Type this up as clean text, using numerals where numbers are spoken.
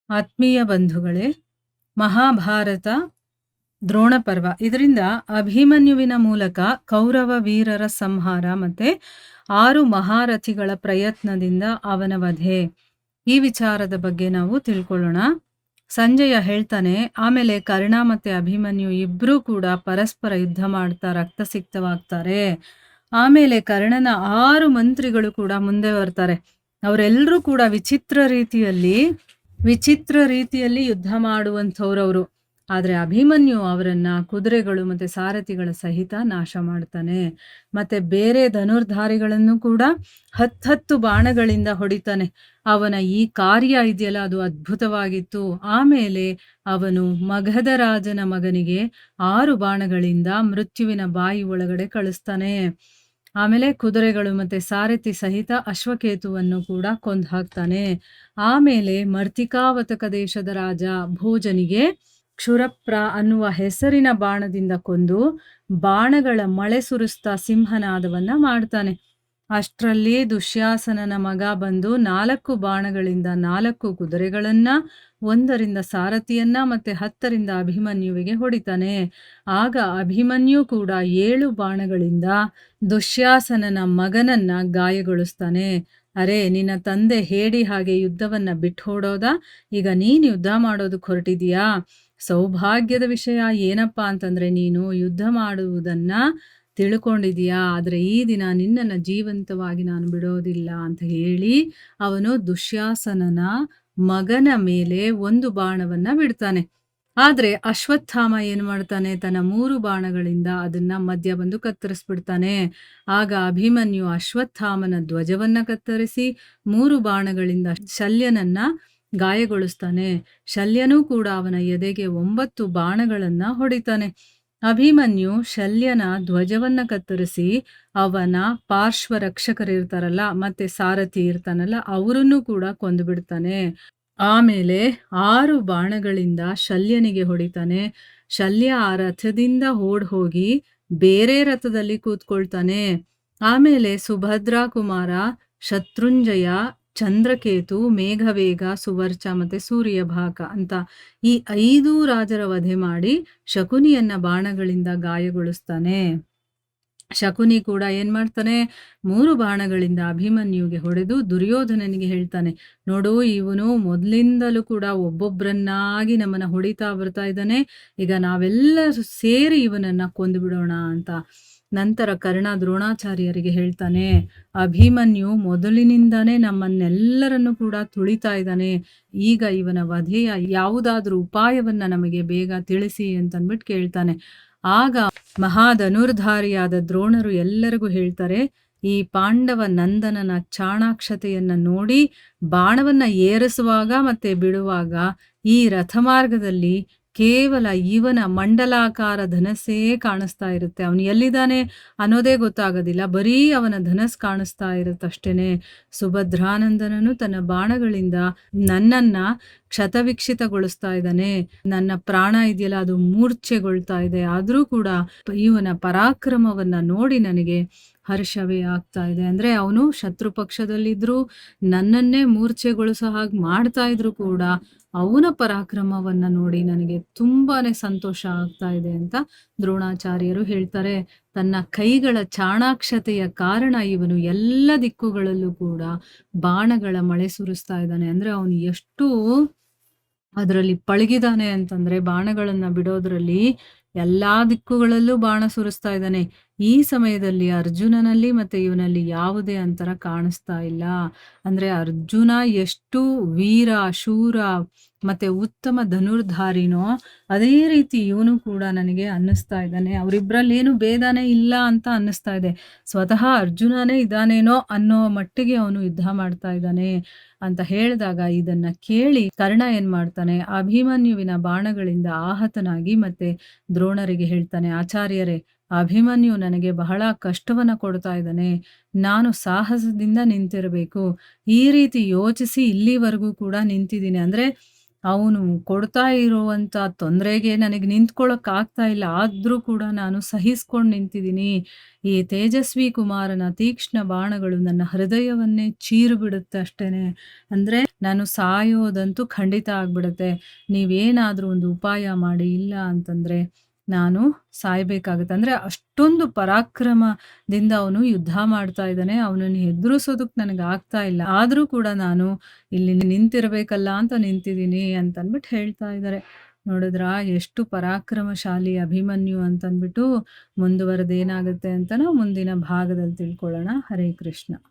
ಆತ್ಮೀಯ ಬಂಧುಗಳೇ, ಮಹಾಭಾರತ ದ್ರೋಣ ಪರ್ವ ಇದರಿಂದ ಅಭಿಮನ್ಯುವಿನ ಮೂಲಕ ಕೌರವ ವೀರರ ಸಂಹಾರ ಮತ್ತೆ 6 ಮಹಾರಥಿಗಳ ಪ್ರಯತ್ನದಿಂದ ಅವನ ವಧೆ, ಈ ವಿಚಾರದ ಬಗ್ಗೆ ನಾವು ತಿಳ್ಕೊಳ್ಳೋಣ. ಸಂಜಯ ಹೇಳ್ತಾನೆ, ಆಮೇಲೆ ಕರ್ಣ ಮತ್ತೆ ಅಭಿಮನ್ಯು ಇಬ್ರು ಕೂಡ ಪರಸ್ಪರ ಯುದ್ಧ ಮಾಡ್ತಾ ರಕ್ತಸಿಕ್ತವಾಗ್ತಾರೆ. ಆಮೇಲೆ ಕರ್ಣನ 6 ಮಂತ್ರಿಗಳು ಕೂಡ ಮುಂದೆ ಬರ್ತಾರೆ. ಅವರೆಲ್ಲರೂ ಕೂಡ ವಿಚಿತ್ರ ರೀತಿಯಲ್ಲಿ ಯುದ್ಧ ಮಾಡುವಂಥವ್ರವರು. ಆದ್ರೆ ಅಭಿಮನ್ಯು ಅವರನ್ನ ಕುದುರೆಗಳು ಮತ್ತೆ ಸಾರಥಿಗಳ ಸಹಿತ ನಾಶ ಮಾಡ್ತಾನೆ. ಮತ್ತೆ ಬೇರೆ ಧನುರ್ಧಾರಿಗಳನ್ನು ಕೂಡ 10 ಬಾಣಗಳಿಂದ ಹೊಡಿತಾನೆ. ಅವನ ಈ ಕಾರ್ಯ ಇದೆಯಲ್ಲ, ಅದು ಅದ್ಭುತವಾಗಿತ್ತು. ಆಮೇಲೆ ಅವನು ಮಗಧ ರಾಜನ ಮಗನಿಗೆ 6 ಬಾಣಗಳಿಂದ ಮೃತ್ಯುವಿನ ಬಾಯಿ ಒಳಗಡೆ ಕಳಿಸ್ತಾನೆ. ಆಮೇಲೆ ಕುದುರೆಗಳು ಮತ್ತೆ ಸಾರಥಿ ಸಹಿತ ಅಶ್ವಕೇತುವನ್ನು ಕೂಡ ಕೊಂದು ಹಾಕ್ತಾನೆ. ಆಮೇಲೆ ಮರ್ತಿಕಾವತಕ ದೇಶದ ರಾಜ ಭೋಜನಿಗೆ ಕ್ಷುರಪ್ರ ಅನ್ನುವ ಹೆಸರಿನ ಬಾಣದಿಂದ ಕೊಂದು ಬಾಣಗಳ ಮಳೆ ಸುರಿಸ್ತಾ ಸಿಂಹನಾದವನ್ನ ಮಾಡ್ತಾನೆ. ಅಷ್ಟರಲ್ಲಿ ದುಶ್ಯಾಸನನ ಮಗ ಬಂದು 4 ಬಾಣಗಳಿಂದ 4 ಕುದುರೆಗಳನ್ನ, 1ರಿಂದ ಸಾರಥಿಯನ್ನ ಮತ್ತೆ 10ರಿಂದ ಅಭಿಮನ್ಯುವಿಗೆ ಹೊಡಿತಾನೆ. ಆಗ ಅಭಿಮನ್ಯು ಕೂಡ 7 ಬಾಣಗಳಿಂದ ದುಶ್ಯಾಸನನ ಮಗನನ್ನ ಗಾಯಗೊಳಿಸ್ತಾನೆ. ಅರೆ, ನಿನ್ನ ತಂದೆ ಹೇಡಿ ಹಾಗೆ ಯುದ್ಧವನ್ನ ಬಿಟ್ಟು ಹೊಡೋದ, ಈಗ ನೀನು ಯುದ್ಧ ಮಾಡೋದಕ್ಕೆ ಹೊರಟಿದೀಯಾ? ಸೌಭಾಗ್ಯದ ವಿಷಯ ಏನಪ್ಪಾ ಅಂತಂದ್ರೆ, ನೀನು ಯುದ್ಧ ಮಾಡುವುದನ್ನ ತಿಳ್ಕೊಂಡಿದೀಯಾ, ಆದ್ರೆ ಈ ದಿನ ನಿನ್ನನ್ನು ಜೀವಂತವಾಗಿ ನಾನು ಬಿಡೋದಿಲ್ಲ ಅಂತ ಹೇಳಿ ಅವನು ದುಶ್ಯಾಸನನ ಮಗನ ಮೇಲೆ 1 ಬಾಣವನ್ನ ಬಿಡ್ತಾನೆ. ಆದ್ರೆ ಅಶ್ವತ್ಥಾಮ ಏನ್ ಮಾಡ್ತಾನೆ, ತನ್ನ 3 ಬಾಣಗಳಿಂದ ಅದನ್ನ ಮಧ್ಯ ಬಂದು ಕತ್ತರಿಸ್ಬಿಡ್ತಾನೆ. ಆಗ ಅಭಿಮನ್ಯು ಅಶ್ವತ್ಥಾಮನ ಧ್ವಜವನ್ನ ಕತ್ತರಿಸಿ 3 ಬಾಣಗಳಿಂದ ಶಲ್ಯನನ್ನ ಗಾಯಗೊಳಿಸ್ತಾನೆ. ಶಲ್ಯನೂ ಕೂಡ ಅವನ ಎದೆಗೆ 9 ಬಾಣಗಳನ್ನ ಹೊಡಿತಾನೆ. ಅಭಿಮನ್ಯು ಶಲ್ಯನ ಧ್ವಜವನ್ನ ಕತ್ತರಿಸಿ ಅವನ ಪಾರ್ಶ್ವ ರಕ್ಷಕರಿರ್ತಾರಲ್ಲ ಮತ್ತೆ ಸಾರಥಿ ಇರ್ತಾನಲ್ಲ, ಅವರನ್ನು ಕೂಡ ಕೊಂದು ಬಿಡ್ತಾನೆ. ಆಮೇಲೆ 6 ಬಾಣಗಳಿಂದ ಶಲ್ಯನಿಗೆ ಹೊಡಿತಾನೆ. ಶಲ್ಯ ಆ ರಥದಿಂದ ಹೋಗಿ ಬೇರೆ ರಥದಲ್ಲಿ ಕೂತ್ಕೊಳ್ತಾನೆ. ಆಮೇಲೆ ಸುಭದ್ರಾ ಕುಮಾರ, ಶತ್ರುಂಜಯ, ಚಂದ್ರಕೇತು, ಮೇಘವೇಗ, ಸುವರ್ಚ ಮತ್ತೆ ಸೂರ್ಯಭಾಕ ಅಂತ ಈ 5 ರಾಜರ ವಧೆ ಮಾಡಿ ಶಕುನಿಯನ್ನ ಬಾಣಗಳಿಂದ ಗಾಯಗೊಳಿಸ್ತಾನೆ. ಶಕುನಿ ಕೂಡ ಏನ್ ಮಾಡ್ತಾನೆ, 3 ಬಾಣಗಳಿಂದ ಅಭಿಮನ್ಯುಗೆ ಹೊಡೆದು ದುರ್ಯೋಧನನಿಗೆ ಹೇಳ್ತಾನೆ, ನೋಡು, ಇವನು ಮೊದಲಿಂದಲೂ ಕೂಡ ಒಬ್ಬೊಬ್ರನ್ನಾಗಿ ನಮ್ಮನ್ನ ಹೊಡಿತಾ ಬರ್ತಾ ಇದ್ದಾನೆ, ಈಗ ನಾವೆಲ್ಲರೂ ಸೇರಿ ಇವನನ್ನ ಕೊಂದು ಬಿಡೋಣ ಅಂತ. ನಂತರ ಕರ್ಣ ದ್ರೋಣಾಚಾರ್ಯರಿಗೆ ಹೇಳ್ತಾನೆ, ಅಭಿಮನ್ಯು ಮೊದಲಿನಿಂದಾನೇ ನಮ್ಮನ್ನೆಲ್ಲರನ್ನು ಕೂಡ ತುಳಿತಾ ಇದ್ದಾನೆ, ಈಗ ಇವನ ವಧೆಯ ಯಾವುದಾದ್ರೂ ಉಪಾಯವನ್ನ ನಮಗೆ ಬೇಗ ತಿಳಿಸಿ ಅಂತನ್ಬಿಟ್ಟು ಕೇಳ್ತಾನೆ. ಆಗ ಮಹಾಧನುರ್ಧಾರಿಯಾದ ದ್ರೋಣರು ಎಲ್ಲರಿಗೂ ಹೇಳ್ತಾರೆ, ಈ ಪಾಂಡವ ನಂದನನ ಚಾಣಾಕ್ಷತೆಯನ್ನ ನೋಡಿ ಬಾಣವನ್ನ ಏರಿಸುವಾಗ ಮತ್ತೆ ಬಿಡುವಾಗ ಈ ರಥಮಾರ್ಗದಲ್ಲಿ ಕೇವಲ ಇವನ ಮಂಡಲಾಕಾರ ಧನಸ್ಸೇ ಕಾಣಿಸ್ತಾ ಇರುತ್ತೆ. ಅವನು ಎಲ್ಲಿದ್ದಾನೆ ಅನ್ನೋದೇ ಗೊತ್ತಾಗೋದಿಲ್ಲ, ಬರೀ ಅವನ ಧನಸ್ ಕಾಣಿಸ್ತಾ ಇರುತ್ತಷ್ಟೇನೆ. ಸುಭದ್ರಾನಂದನನು ತನ್ನ ಬಾಣಗಳಿಂದ ನನ್ನನ್ನ ಕ್ಷತವಿಕ್ಷಿತಗೊಳಿಸ್ತಾ ಇದ್ದಾನೆ, ನನ್ನ ಪ್ರಾಣ ಇದೆಯಲ್ಲ ಅದು ಮೂರ್ಛೆಗೊಳ್ತಾ ಇದೆ. ಆದ್ರೂ ಕೂಡ ಇವನ ಪರಾಕ್ರಮವನ್ನ ನೋಡಿ ನನಗೆ ಹರ್ಷವೇ ಆಗ್ತಾ ಇದೆ. ಅಂದ್ರೆ ಅವನು ಶತ್ರು ಪಕ್ಷದಲ್ಲಿದ್ರು ನನ್ನನ್ನೇ ಮೂರ್ಛೆಗೊಳಿಸೋ ಹಾಗೆ ಮಾಡ್ತಾ ಇದ್ರು ಕೂಡ ಅವನ ಪರಾಕ್ರಮವನ್ನ ನೋಡಿ ನನಗೆ ತುಂಬಾನೇ ಸಂತೋಷ ಆಗ್ತಾ ಇದೆ ಅಂತ ದ್ರೋಣಾಚಾರ್ಯರು ಹೇಳ್ತಾರೆ. ತನ್ನ ಕೈಗಳ ಚಾಣಾಕ್ಷತೆಯ ಕಾರಣ ಇವನು ಎಲ್ಲ ದಿಕ್ಕುಗಳಲ್ಲೂ ಕೂಡ ಬಾಣಗಳ ಮಳೆ ಸುರಿಸ್ತಾ ಇದ್ದಾನೆ. ಅಂದ್ರೆ ಅವನು ಎಷ್ಟು ಅದರಲ್ಲಿ ಪಳಗಿದಾನೆ ಅಂತಂದ್ರೆ, ಬಾಣಗಳನ್ನ ಬಿಡೋದ್ರಲ್ಲಿ ಎಲ್ಲಾ ದಿಕ್ಕುಗಳಲ್ಲೂ ಬಾಣ ಸುರಿಸ್ತಾ ಇದ್ದಾನೆ. ಈ ಸಮಯದಲ್ಲಿ ಅರ್ಜುನನಲ್ಲಿ ಮತ್ತೆ ಇವನಲ್ಲಿ ಯಾವುದೇ ಅಂತರ ಕಾಣಿಸ್ತಾ ಇಲ್ಲ. ಅಂದ್ರೆ ಅರ್ಜುನ ಎಷ್ಟು ವೀರ, ಶೂರ ಮತ್ತೆ ಉತ್ತಮ ಧನುರ್ಧಾರಿನೋ ಅದೇ ರೀತಿ ಇವನು ಕೂಡ ನನಗೆ ಅನ್ನಿಸ್ತಾ ಇದ್ದಾನೆ. ಅವರಿಬ್ಬರಲ್ಲಿ ಏನು ಭೇದನೇ ಇಲ್ಲ ಅಂತ ಅನ್ನಿಸ್ತಾ ಇದೆ. ಸ್ವತಃ ಅರ್ಜುನನೇ ಇದ್ದಾನೇನೋ ಅನ್ನೋ ಮಟ್ಟಿಗೆ ಅವನು ಯುದ್ಧ ಮಾಡ್ತಾ ಇದ್ದಾನೆ ಅಂತ ಹೇಳಿದಾಗ ಇದನ್ನ ಕೇಳಿ ಕರ್ಣ ಏನ್ ಮಾಡ್ತಾನೆ, ಅಭಿಮನ್ಯುವಿನ ಬಾಣಗಳಿಂದ ಆಹತನಾಗಿ ಮತ್ತೆ ದ್ರೋಣರಿಗೆ ಹೇಳ್ತಾನೆ, ಆಚಾರ್ಯರೇ, ಅಭಿಮನ್ಯು ನನಗೆ ಬಹಳ ಕಷ್ಟವನ್ನ ಕೊಡ್ತಾ ಇದ್ದಾನೆ, ನಾನು ಸಾಹಸದಿಂದ ನಿಂತಿರಬೇಕು, ಈ ರೀತಿ ಯೋಚಿಸಿ ಇಲ್ಲಿವರೆಗೂ ಕೂಡ ನಿಂತಿದ್ದೀನಿ. ಅಂದ್ರೆ ಅವನು ಕೊಡ್ತಾ ಇರುವಂಥ ತೊಂದರೆಗೆ ನನಗೆ ನಿಂತ್ಕೊಳ್ಳೋಕೆ ಆಗ್ತಾ ಇಲ್ಲ. ಆದ್ರೂ ಕೂಡ ನಾನು ಸಹಿಸ್ಕೊಂಡು ನಿಂತಿದ್ದೀನಿ. ಈ ತೇಜಸ್ವಿ ಕುಮಾರನ ತೀಕ್ಷ್ಣ ಬಾಣಗಳು ನನ್ನ ಹೃದಯವನ್ನೇ ಚೀರು ಬಿಡುತ್ತೆ ಅಷ್ಟೇನೆ. ಅಂದ್ರೆ ನಾನು ಸಾಯೋದಂತೂ ಖಂಡಿತ ಆಗ್ಬಿಡುತ್ತೆ. ನೀವೇನಾದ್ರೂ ಒಂದು ಉಪಾಯ ಮಾಡಿ. ಇಲ್ಲ ಅಂತಂದ್ರೆ ನಾನು ಸಾಯ್ಬೇಕಾಗುತ್ತೆ. ಅಂದ್ರೆ ಅಷ್ಟೊಂದು ಪರಾಕ್ರಮದಿಂದ ಅವನು ಯುದ್ಧ ಮಾಡ್ತಾ ಇದ್ದಾನೆ. ಅವನನ್ನು ಎದುರಿಸೋದಕ್ಕೆ ನನಗೆ ಆಗ್ತಾ ಇಲ್ಲ. ಆದ್ರೂ ಕೂಡ ನಾನು ಇಲ್ಲಿ ನಿಂತಿರ್ಬೇಕಲ್ಲ ಅಂತ ನಿಂತಿದ್ದೀನಿ ಅಂತಂದ್ಬಿಟ್ಟು ಹೇಳ್ತಾ ಇದ್ದಾರೆ. ನೋಡಿದ್ರಾ ಎಷ್ಟು ಪರಾಕ್ರಮಶಾಲಿ ಅಭಿಮನ್ಯು ಅಂತಂದ್ಬಿಟ್ಟು. ಮುಂದುವರೆದು ಏನಾಗುತ್ತೆ ಅಂತ ನಾವು ಮುಂದಿನ ಭಾಗದಲ್ಲಿ ತಿಳ್ಕೊಳ್ಳೋಣ. ಹರೇ ಕೃಷ್ಣ.